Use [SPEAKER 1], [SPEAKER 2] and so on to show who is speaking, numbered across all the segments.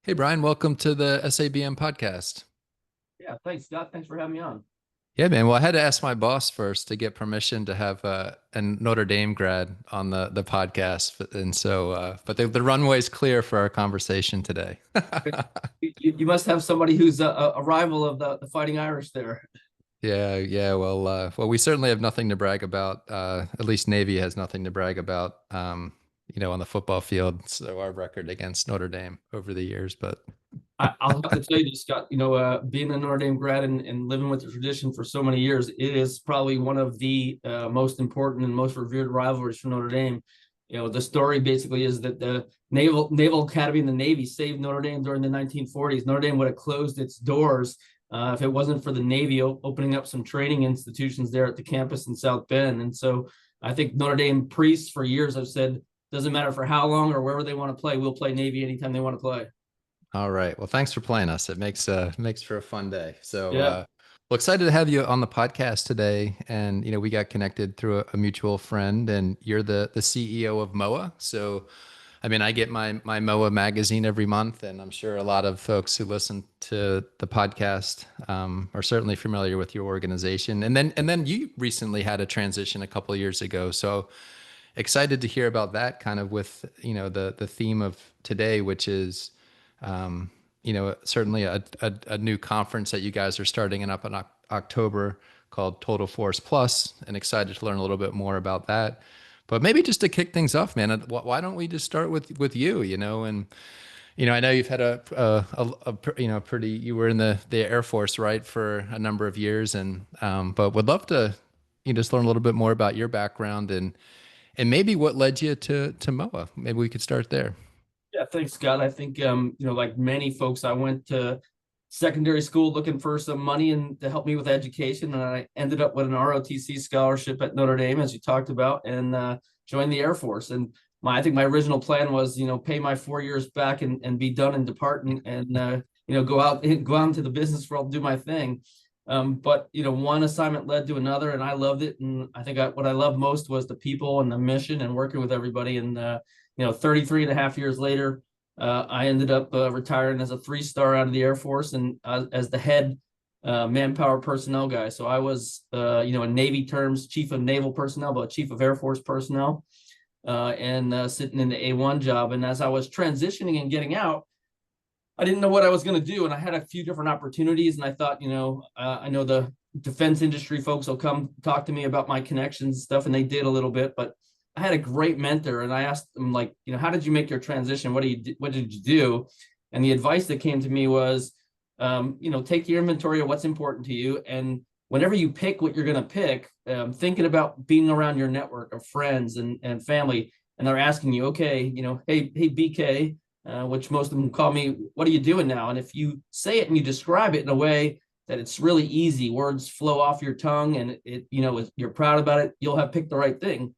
[SPEAKER 1] Hey, Brian, welcome to the SABM podcast.
[SPEAKER 2] Yeah, thanks, Scott. Thanks for having me on.
[SPEAKER 1] Yeah, man. Well, I had to ask my boss first to get permission to have a Notre Dame grad on the podcast, and but the runway's clear for our conversation today.
[SPEAKER 2] You must have somebody who's a rival of the Fighting Irish there.
[SPEAKER 1] Yeah, yeah. Well, we certainly have nothing to brag about. At least Navy has nothing to brag about. On the football field. So our record against Notre Dame over the years, but
[SPEAKER 2] I'll have to tell you, Scott, being a Notre Dame grad and living with the tradition for so many years, it is probably one of the most important and most revered rivalries for Notre Dame. The story basically is that the Naval Academy and the Navy saved Notre Dame during the 1940s. Notre Dame would have closed its doors if it wasn't for the Navy opening up some training institutions there at the campus in South Bend. And so I think Notre Dame priests for years have said, doesn't matter for how long or wherever they want to play, we'll play Navy anytime they want to play.
[SPEAKER 1] all right. Well, thanks for playing us. It makes for a fun day.
[SPEAKER 2] Yeah.
[SPEAKER 1] Well, excited to have you on the podcast today. And we got connected through a mutual friend, and you're the CEO of MOAA. So, I mean, I get my MOAA magazine every month, and I'm sure a lot of folks who listen to the podcast are certainly familiar with your organization. And then you recently had a transition a couple of years ago. So excited to hear about that, kind of with the theme of today, which is certainly a new conference that you guys are starting up in October called Total Force Plus, and excited to learn a little bit more about that. But maybe just to kick things off, man, why don't we just start with you, and I know you've had pretty, you were in the Air Force, right, for a number of years, and but would love to just learn a little bit more about your background and maybe what led you to MOA. Maybe we could start there.
[SPEAKER 2] Yeah, thanks, Scott. I think like many folks, I went to secondary school looking for some money and to help me with education, and I ended up with an ROTC scholarship at Notre Dame, as you talked about, and joined the Air Force. And I think my original plan was, pay my 4 years back and be done and depart and go out into the business world, do my thing. But one assignment led to another, and I loved it. And I think what I loved most was the people and the mission and working with everybody. And 33 and a half years later, I ended up retiring as a three-star out of the Air Force and as the head manpower personnel guy. So I was, in Navy terms, chief of naval personnel, but chief of Air Force personnel, and sitting in the A1 job. And as I was transitioning and getting out, I didn't know what I was going to do. And I had a few different opportunities. And I thought, I know the defense industry folks will come talk to me about my connections and stuff. And they did a little bit, but I had a great mentor, and I asked them, like, how did you make your transition? What did you do? And the advice that came to me was, take your inventory of what's important to you, and whenever you pick what you're going to pick, thinking about being around your network of friends and family, and they're asking you, okay, hey BK, which most of them call me, what are you doing now? And if you say it and you describe it in a way that it's really easy, words flow off your tongue, and you're proud about it, you'll have picked the right thing.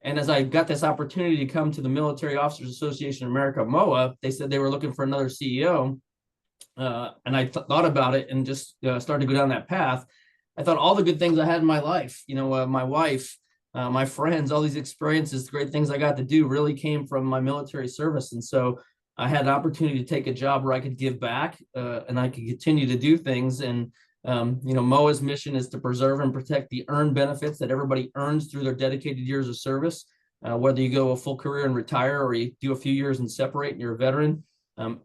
[SPEAKER 2] And as I got this opportunity to come to the Military Officers Association of America, MOAA, they said they were looking for another CEO. And I thought about it and just started to go down that path. I thought all the good things I had in my life, my wife, my friends, all these experiences, the great things I got to do really came from my military service. And so I had an opportunity to take a job where I could give back and I could continue to do things. And MOA's mission is to preserve and protect the earned benefits that everybody earns through their dedicated years of service. Whether you go a full career and retire or you do a few years and separate and you're a veteran,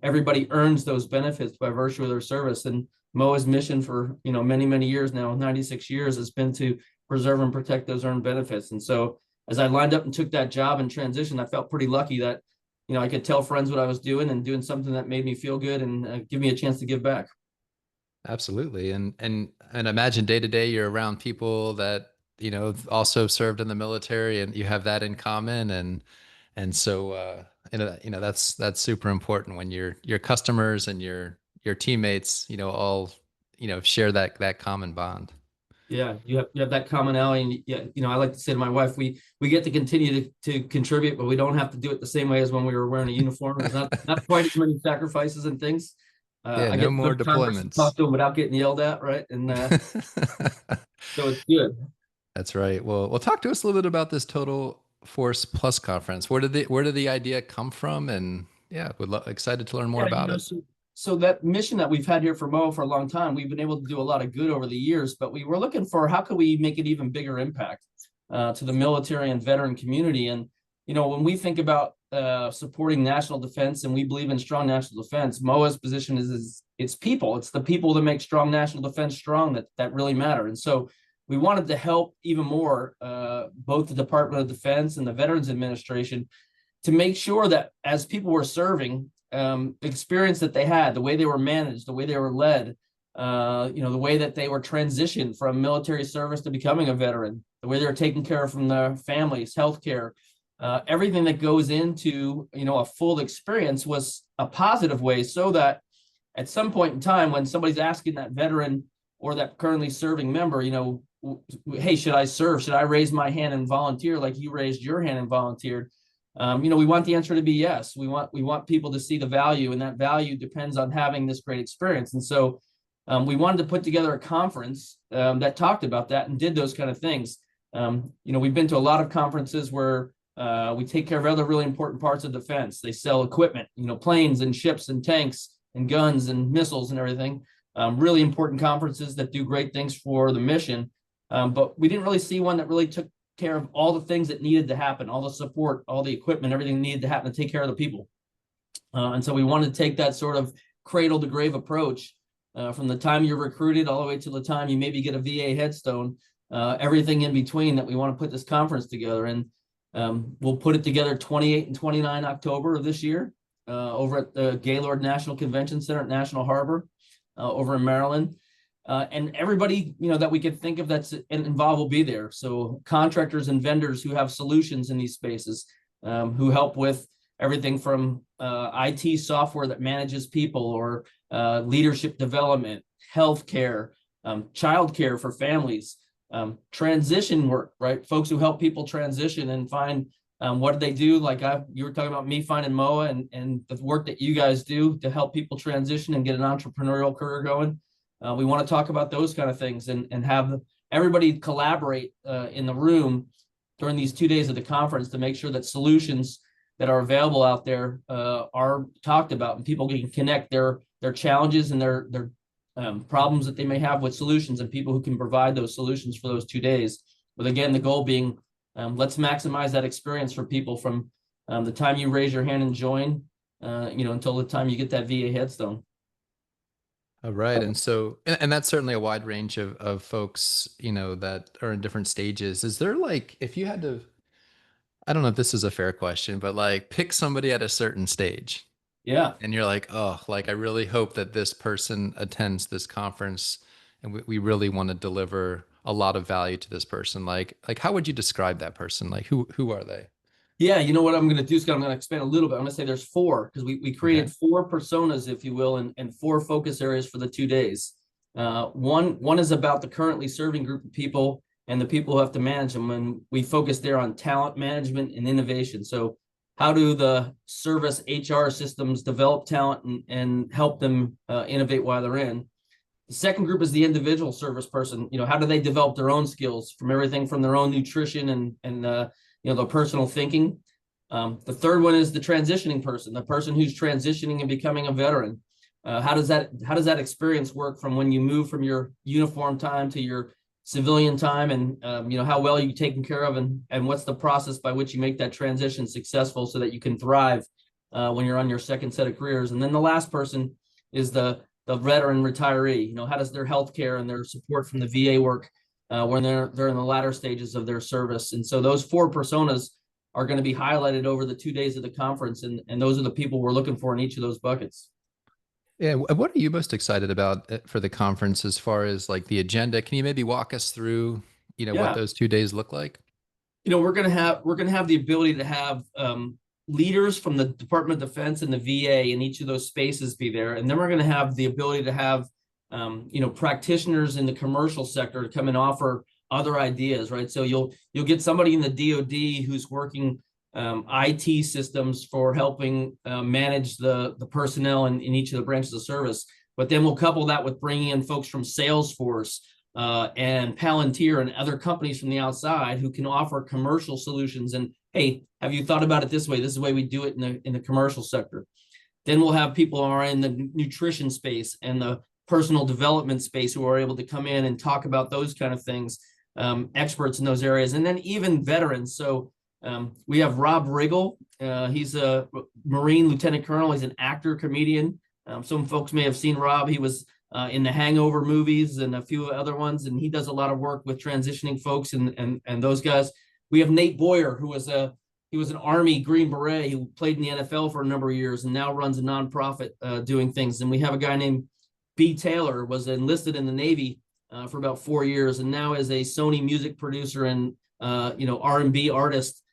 [SPEAKER 2] everybody earns those benefits by virtue of their service. And MOA's mission for many, many years now, 96 years, has been to preserve and protect those earned benefits. And so as I lined up and took that job and transitioned, I felt pretty lucky that I could tell friends what I was doing and doing something that made me feel good and give me a chance to give back.
[SPEAKER 1] Absolutely. And imagine day to day you're around people that, also served in the military, and you have that in common. And so that's super important when your customers and your teammates, all, share that common bond.
[SPEAKER 2] Yeah, you have that commonality, and yeah, I like to say to my wife, we get to continue to contribute, but we don't have to do it the same way as when we were wearing a uniform. There's not quite as many sacrifices and things.
[SPEAKER 1] Yeah,
[SPEAKER 2] I
[SPEAKER 1] no
[SPEAKER 2] get to go
[SPEAKER 1] more
[SPEAKER 2] to Congress and
[SPEAKER 1] deployments.
[SPEAKER 2] talk to them without getting yelled at, right? And so it's good.
[SPEAKER 1] That's right. Well, talk to us a little bit about this Total Force Plus conference. Where did the idea come from, and Yeah, excited to learn more
[SPEAKER 2] Yeah,
[SPEAKER 1] about it.
[SPEAKER 2] so that mission that we've had here for MOAA for a long time, we've been able to do a lot of good over the years, but we were looking for how could we make an even bigger impact to the military and veteran community. And, when we think about supporting national defense, and we believe in strong national defense, MOAA's position is it's people. It's the people that make strong national defense strong that really matter. And so we wanted to help even more both the Department of Defense and the Veterans Administration to make sure that as people were serving, the experience that they had, the way they were managed, the way they were led, the way that they were transitioned from military service to becoming a veteran, the way they were taken care of from their families, healthcare, everything that goes into, a full experience was a positive way, so that at some point in time, when somebody's asking that veteran or that currently serving member, hey, should I serve? Should I raise my hand and volunteer like you raised your hand and volunteered? We want the answer to be yes. We want people to see the value, and that value depends on having this great experience. And so we wanted to put together a conference that talked about that and did those kind of things. We've been to a lot of conferences where we take care of other really important parts of defense. They sell equipment, planes and ships and tanks and guns and missiles and everything. Really important conferences that do great things for the mission. But we didn't really see one that really took care of all the things that needed to happen, all the support, all the equipment, everything needed to happen to take care of the people. And so we wanted to take that sort of cradle to grave approach from the time you're recruited all the way to the time you maybe get a VA headstone, everything in between, that we want to put this conference together. And we'll put it together 28 and 29 October of this year over at the Gaylord National Convention Center at National Harbor over in Maryland. And everybody, that we could think of that's involved will be there. So contractors and vendors who have solutions in these spaces, who help with everything from IT software that manages people, or leadership development, healthcare, childcare for families, transition work, right? Folks who help people transition and find what do they do? Like you were talking about me finding MOAA and the work that you guys do to help people transition and get an entrepreneurial career going. We want to talk about those kind of things and have everybody collaborate in the room during these 2 days of the conference to make sure that solutions that are available out there are talked about, and people can connect their challenges and their problems that they may have with solutions, and people who can provide those solutions for those 2 days. But again, the goal being, let's maximize that experience for people from the time you raise your hand and join, until the time you get that VA headstone.
[SPEAKER 1] All right. And so, and that's certainly a wide range of folks, that are in different stages. Is there, like, if you had to, I don't know if this is a fair question, but like pick somebody at a certain stage,
[SPEAKER 2] Yeah.
[SPEAKER 1] and you're like, oh, like, I really hope that this person attends this conference, and we really want to deliver a lot of value to this person. Like how would you describe that person? Like who are they?
[SPEAKER 2] Yeah, you know what I'm going to do, Scott? I'm going to expand a little bit. I'm going to say there's four, because we
[SPEAKER 1] Okay.
[SPEAKER 2] created four personas, if you will, and four focus areas for the 2 days. One is about the currently serving group of people and the people who have to manage them. And we focus there on talent management and innovation. So how do the service HR systems develop talent and help them innovate while they're in? The second group is the individual service person. How do they develop their own skills, from everything from their own nutrition and the personal thinking. The third one is the transitioning person, the person who's transitioning and becoming a veteran. How does that experience work from when you move from your uniform time to your civilian time, and how well are you taken care of, and what's the process by which you make that transition successful so that you can thrive when you're on your second set of careers. And then the last person is the veteran retiree. How does their health care and their support from the VA work when they're in the latter stages of their service. And so those four personas are going to be highlighted over the 2 days of the conference, and those are the people we're looking for in each of those buckets.
[SPEAKER 1] Yeah. What are you most excited about for the conference as far as like the agenda? Can you maybe walk us through, what
[SPEAKER 2] Yeah,
[SPEAKER 1] those 2 days look like?
[SPEAKER 2] we're going to have the ability to have leaders from the Department of Defense and the VA in each of those spaces be there, and then we're going to have the ability to have practitioners in the commercial sector to come and offer other ideas, right? So you'll get somebody in the DoD who's working IT systems for helping manage the personnel in each of the branches of service. But then we'll couple that with bringing in folks from Salesforce and Palantir and other companies from the outside who can offer commercial solutions and hey, have you thought about it this way? This is the way we do it in the commercial sector. Then we'll have people who are in the nutrition space and the personal development space who are able to come in and talk about those kind of things, experts in those areas, and then even veterans. So we have Rob Riggle. He's a Marine Lieutenant Colonel. He's an actor, comedian. Some folks may have seen Rob. He was in the Hangover movies and a few other ones, and he does a lot of work with transitioning folks and those guys. We have Nate Boyer, who was an Army Green Beret who played in the NFL for a number of years and now runs a nonprofit doing things. And we have a guy named B. Taylor, was enlisted in the Navy for about 4 years and now is a Sony music producer and R&B artist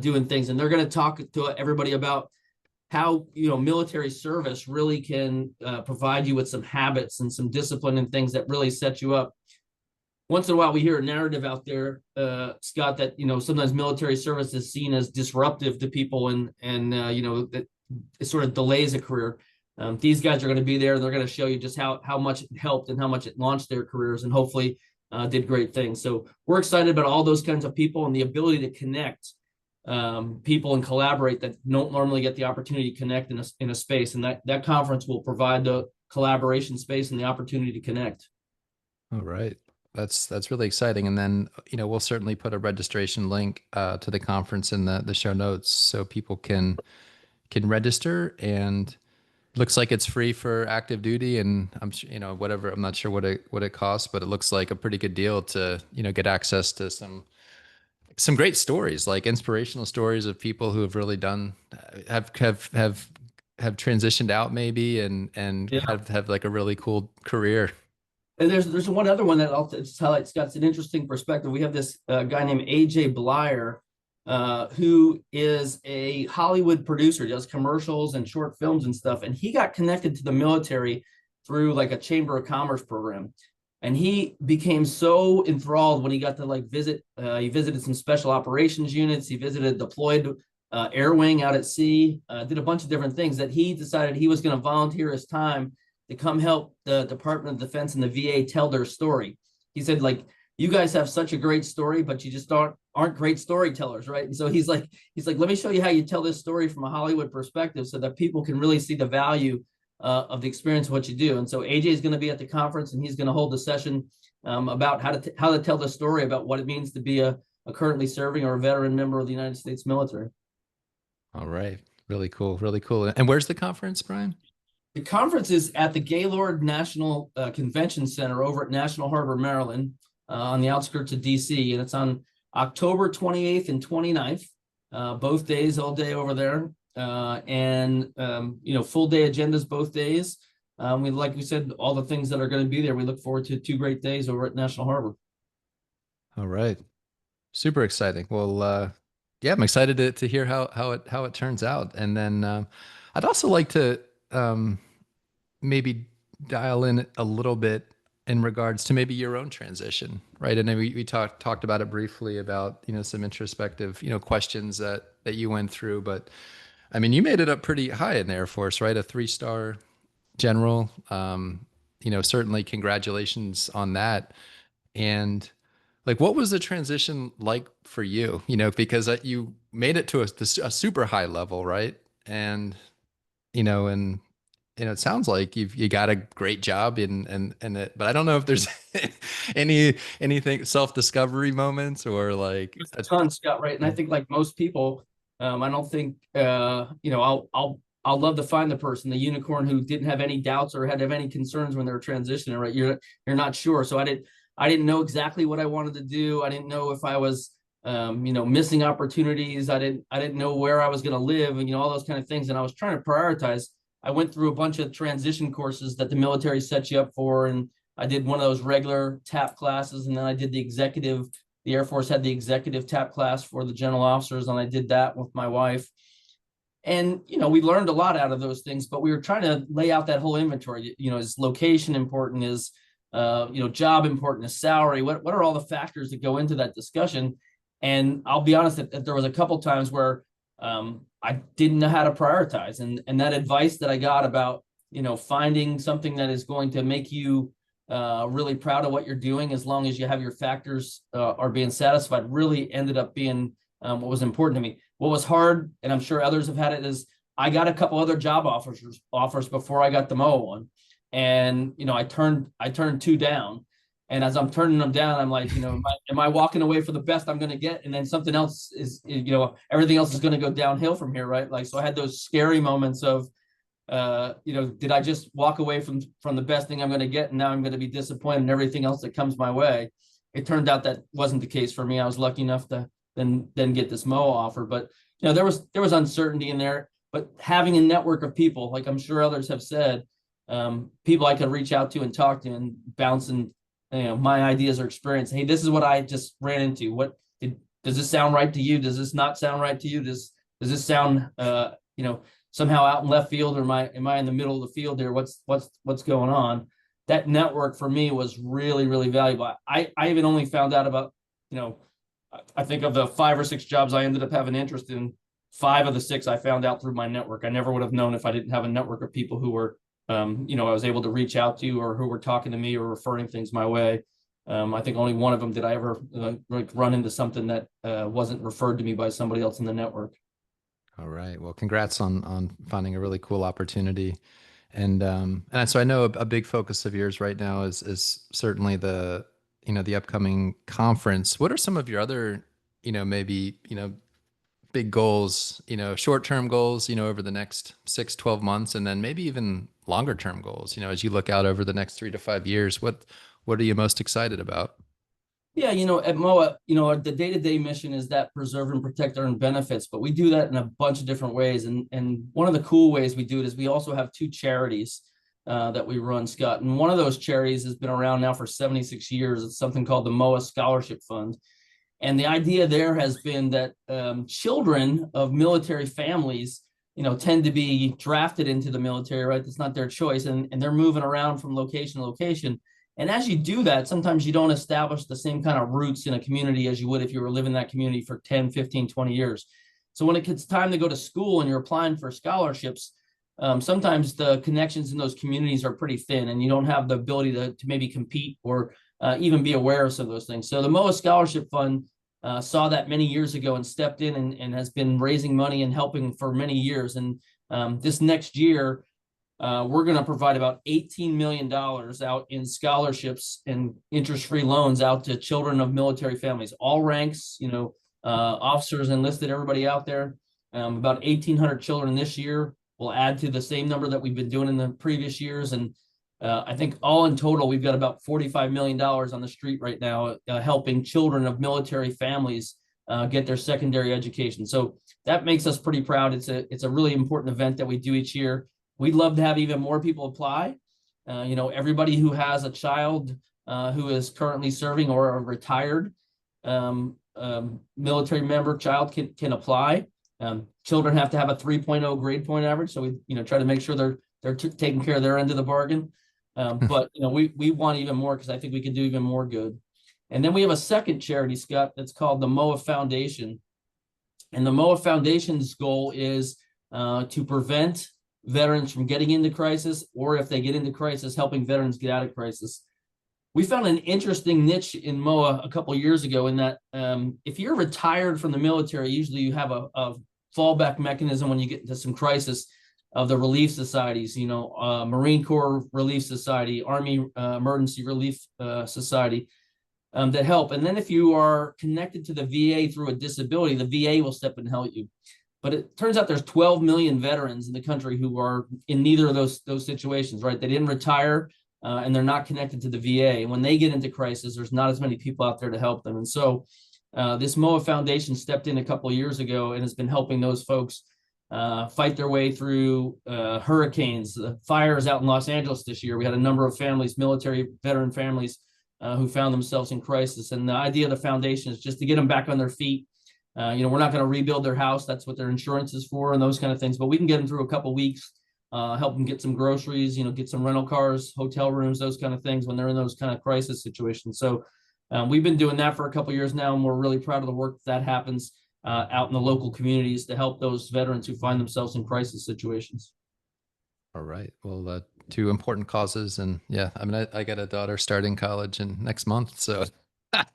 [SPEAKER 2] doing things. And they're going to talk to everybody about how military service really can provide you with some habits and some discipline and things that really set you up. Once in a while, we hear a narrative out there, Scott, that sometimes military service is seen as disruptive to people, and that it sort of delays a career. These guys are going to be there, and they're going to show you just how much it helped and how much it launched their careers, and hopefully did great things. So we're excited about all those kinds of people and the ability to connect people and collaborate that don't normally get the opportunity to connect in a space, and that conference will provide the collaboration space and the opportunity to connect.
[SPEAKER 1] All right. That's really exciting. And then, we'll certainly put a registration link to the conference in the show notes so people can register. And looks like it's free for active duty, and I'm whatever, I'm not sure what it costs, but it looks like a pretty good deal to, get access to some great stories, like inspirational stories of people who have really done have transitioned out maybe and
[SPEAKER 2] Yeah.
[SPEAKER 1] have like a really cool career.
[SPEAKER 2] And there's one other one that I'll just highlight. Scott's an interesting perspective. We have this guy named AJ Bleyer, who is a Hollywood producer, does commercials and short films and stuff. And he got connected to the military through like a Chamber of Commerce program. And he became so enthralled when he got to visit. He visited some special operations units. He visited deployed air wing out at sea, did a bunch of different things that he decided he was going to volunteer his time to come help the Department of Defense and the VA tell their story. He said, you guys have such a great story, but you just aren't great storytellers, right? And so he's like, let me show you how you tell this story from a Hollywood perspective so that people can really see the value of the experience of what you do. And so AJ is going to be at the conference, and he's going to hold a session about how to tell the story about what it means to be a currently serving or a veteran member of the United States military.
[SPEAKER 1] All right. Really cool. Really cool. And where's the conference, Brian?
[SPEAKER 2] The conference is at the Gaylord National Convention Center over at National Harbor, Maryland, on the outskirts of DC. And it's on October 28th and 29th, both days, all day over there. Full day agendas both days. Like we said, all the things that are going to be there. We look forward to 2 great days over at National Harbor.
[SPEAKER 1] All right. Super exciting. Well, yeah, I'm excited to hear how it turns out. And then I'd also like to maybe dial in a little bit in regards to maybe your own transition, right? And then we talked about it briefly about, some introspective, questions that you went through, but I mean, you made it up pretty high in the Air Force, right? A 3-star general. Certainly congratulations on that. And what was the transition like for you? Because you made it to a super high level, right? And it sounds like you got a great job in it, but I don't know if there's anything self-discovery moments or
[SPEAKER 2] There's a ton, Scott, right? And I think like most people, I don't think I'll love to find the person, the unicorn who didn't have any doubts or had any concerns when they were transitioning, right? You're not sure. So I didn't know exactly what I wanted to do. I didn't know if I was missing opportunities. I didn't know where I was going to live and all those kind of things. And I was trying to prioritize. I went through a bunch of transition courses that the military sets you up for, and I did one of those regular TAP classes, and then I did the Air Force had the executive TAP class for the general officers, and I did that with my wife. And, we learned a lot out of those things, but we were trying to lay out that whole inventory. Is location important? Is, job important? Is salary? What are all the factors that go into that discussion? And I'll be honest that there was a couple times where I didn't know how to prioritize, and that advice that I got about, finding something that is going to make you really proud of what you're doing, as long as you have your factors are being satisfied, really ended up being what was important to me. What was hard, and I'm sure others have had it, is I got a couple other job offers before I got the MOA one, and I turned two down. And as I'm turning them down, I'm like, am I walking away for the best I'm going to get? And then something else is, everything else is going to go downhill from here, right? Like, so I had those scary moments of, did I just walk away from the best thing I'm going to get, and now I'm going to be disappointed in everything else that comes my way? It turned out that wasn't the case for me. I was lucky enough to then get this MOA offer, but there was uncertainty in there. But having a network of people, like I'm sure others have said, people I could reach out to and talk to and bouncing, my ideas or experience. Hey, this is what I just ran into. Does this sound right to you? Does this not sound right to you? Does this sound, somehow out in left field, or am I in the middle of the field there? What's going on? That network for me was really, really valuable. I even only found out about, I think of the 5 or 6 jobs I ended up having interest in, 5 of the 6 I found out through my network. I never would have known if I didn't have a network of people who were, I was able to reach out to, or who were talking to me or referring things my way. I think only one of them did I ever run into something that wasn't referred to me by somebody else in the network.
[SPEAKER 1] All right. Well, congrats on finding a really cool opportunity. And so I know a big focus of yours right now is certainly the upcoming conference. What are some of your other, maybe, big goals, short-term goals, over the next 6, 12 months, and then maybe even longer term goals, as you look out over the next 3 to 5 years, what are you most excited about?
[SPEAKER 2] Yeah, at MOAA, the day-to-day mission is that preserve and protect earned benefits, but we do that in a bunch of different ways. And one of the cool ways we do it is we also have 2 charities that we run, Scott. And one of those charities has been around now for 76 years. It's something called the MOAA Scholarship Fund. And the idea there has been that children of military families, tend to be drafted into the military, right? That's not their choice. And they're moving around from location to location. And as you do that, sometimes you don't establish the same kind of roots in a community as you would if you were living in that community for 10, 15, 20 years. So when it gets time to go to school and you're applying for scholarships, sometimes the connections in those communities are pretty thin, and you don't have the ability to maybe compete or even be aware of some of those things. So the MOAA Scholarship Fund saw that many years ago and stepped in and has been raising money and helping for many years. And this next year, we're going to provide about $18 million out in scholarships and interest-free loans out to children of military families, all ranks, officers, enlisted, everybody out there. About 1,800 children this year. Will add to the same number that we've been doing in the previous years. And I think all in total, we've got about $45 million on the street right now, helping children of military families get their secondary education. So that makes us pretty proud. It's a really important event that we do each year. We'd love to have even more people apply. Everybody who has a child who is currently serving or a retired military member child can apply. Children have to have a 3.0 grade point average, so we try to make sure they're taking care of their end of the bargain. But we want even more, because I think we can do even more good. And then we have a second charity, Scott, that's called the MOAA Foundation. And the MOAA Foundation's goal is to prevent veterans from getting into crisis, or if they get into crisis, helping veterans get out of crisis. We found an interesting niche in MOAA a couple of years ago, in that if you're retired from the military, usually you have a fallback mechanism when you get into some crisis of the relief societies, Marine Corps Relief Society, Army Emergency Relief Society, that help. And then if you are connected to the VA through a disability, the VA will step in and help you. But it turns out there's 12 million veterans in the country who are in neither of those situations, right? They didn't retire, and they're not connected to the VA. And when they get into crisis, there's not as many people out there to help them. And so this MOAA Foundation stepped in a couple of years ago and has been helping those folks fight their way through hurricanes, fires out in Los Angeles this year. We had a number of families, military veteran families, who found themselves in crisis. And the idea of the foundation is just to get them back on their feet. We're not going to rebuild their house. That's what their insurance is for, and those kind of things. But we can get them through a couple of weeks, help them get some groceries, get some rental cars, hotel rooms, those kind of things when they're in those kind of crisis situations. So we've been doing that for a couple of years now, and we're really proud of the work that happens out in the local communities to help those veterans who find themselves in crisis situations.
[SPEAKER 1] All right. Well, 2 important causes. And yeah, I mean, I got a daughter starting college in next month. So
[SPEAKER 2] Time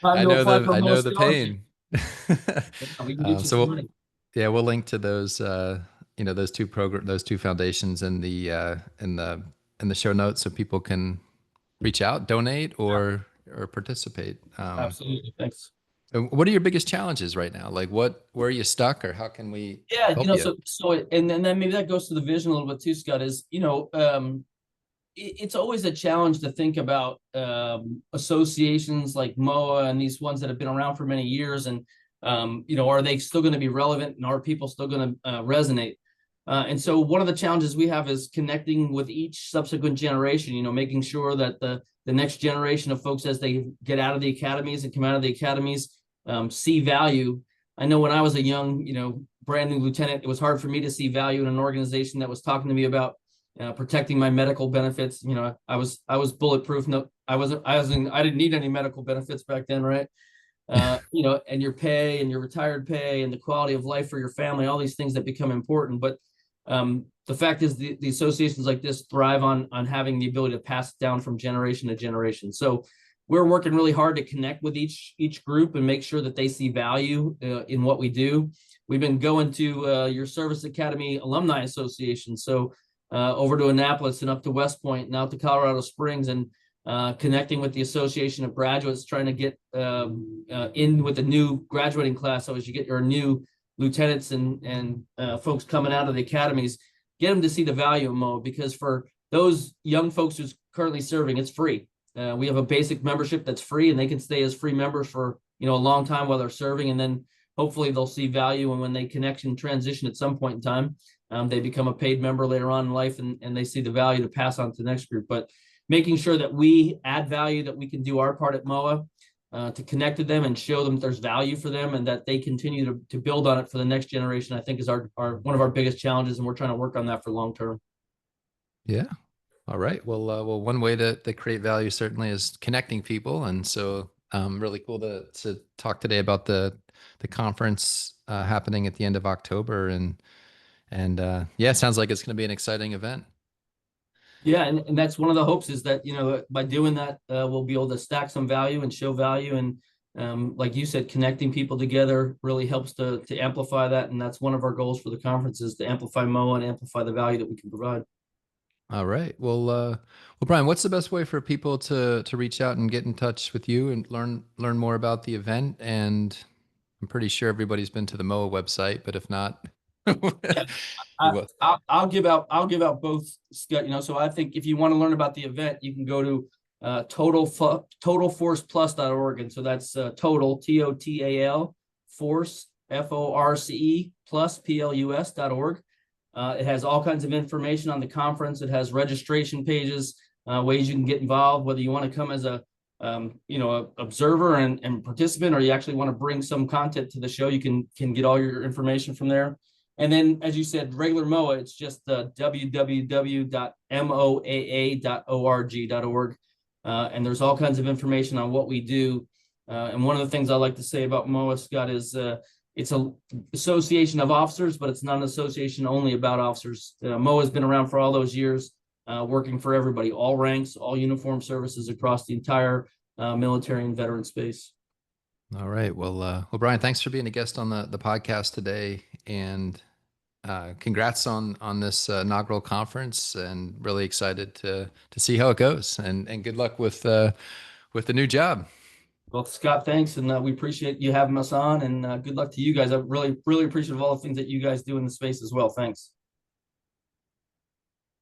[SPEAKER 1] I
[SPEAKER 2] to
[SPEAKER 1] know
[SPEAKER 2] apply
[SPEAKER 1] the
[SPEAKER 2] for
[SPEAKER 1] I
[SPEAKER 2] MOAA
[SPEAKER 1] know the
[SPEAKER 2] scholarship.
[SPEAKER 1] pain.
[SPEAKER 2] We can get you some
[SPEAKER 1] So
[SPEAKER 2] money.
[SPEAKER 1] yeah, we'll link to those those two foundations in the show notes so people can reach out, donate, or participate.
[SPEAKER 2] Absolutely. Thanks.
[SPEAKER 1] And what are your biggest challenges right now? Like where are you stuck, or how can we
[SPEAKER 2] Yeah,
[SPEAKER 1] help you?
[SPEAKER 2] and then maybe that goes to the vision a little bit too, Scott, is, it's always a challenge to think about associations like MOAA and these ones that have been around for many years, and are they still going to be relevant, and are people still going to resonate? And so one of the challenges we have is connecting with each subsequent generation. Making sure that the next generation of folks, as they get out of the academies and come out of the academies, see value. I know when I was a young, brand new lieutenant, it was hard for me to see value in an organization that was talking to me about protecting my medical benefits. I was bulletproof. No, I didn't need any medical benefits back then, right? And your pay and your retired pay and the quality of life for your family, all these things that become important. But the fact is, the associations like this thrive on having the ability to pass it down from generation to generation. So we're working really hard to connect with each group and make sure that they see value in what we do. We've been going to your Service Academy Alumni Association, so over to Annapolis and up to West Point and out to Colorado Springs, and connecting with the Association of Graduates, trying to get in with the new graduating class. So as you get your new lieutenants and folks coming out of the academies, get them to see the value of MOAA, because for those young folks who's currently serving, it's free. We have a basic membership that's free, and they can stay as free members for a long time while they're serving, and then hopefully they'll see value, and when they connect and transition at some point in time, they become a paid member later on in life, and they see the value to pass on to the next group. But making sure that we add value, that we can do our part at MOAA to connect with them and show them there's value for them, and that they continue to build on it for the next generation, I think is our one of our biggest challenges, and we're trying to work on that for long term.
[SPEAKER 1] Yeah. All right. Well, one way to create value certainly is connecting people, and so really cool to talk today about the conference happening at the end of October, and yeah, it sounds like it's going to be an exciting event.
[SPEAKER 2] Yeah, and that's one of the hopes, is that by doing that, we'll be able to stack some value and show value, and like you said, connecting people together really helps to amplify that, and that's one of our goals for the conference, is to amplify MOAA and amplify the value that we can provide.
[SPEAKER 1] All right. Well, Brian, what's the best way for people to reach out and get in touch with you and learn more about the event? And I'm pretty sure everybody's been to the MOA website, but if not,
[SPEAKER 2] Yeah,
[SPEAKER 1] you
[SPEAKER 2] I,
[SPEAKER 1] will.
[SPEAKER 2] I'll give out both, Scott. So I think if you want to learn about the event, you can go to totalforceplus.org, and so that's total TOTAL force FORCE plus PLUS.org. It has all kinds of information on the conference. It has registration pages, ways you can get involved, whether you want to come as a observer and participant, or you actually want to bring some content to the show. You can get all your information from there. And then, as you said, regular MOAA, it's just www.moaa.org.org. And there's all kinds of information on what we do. And one of the things I like to say about MOAA, Scott, is it's an association of officers, but it's not an association only about officers. MOAA has been around for all those years, working for everybody, all ranks, all uniform services across the entire military and veteran space.
[SPEAKER 1] All right. Well, Brian, thanks for being a guest on the podcast today, and congrats on this inaugural conference, and really excited to see how it goes, and good luck with the new job.
[SPEAKER 2] Well, Scott, thanks, and we appreciate you having us on, and good luck to you guys. I really, really appreciate all the things that you guys do in the space as well. Thanks.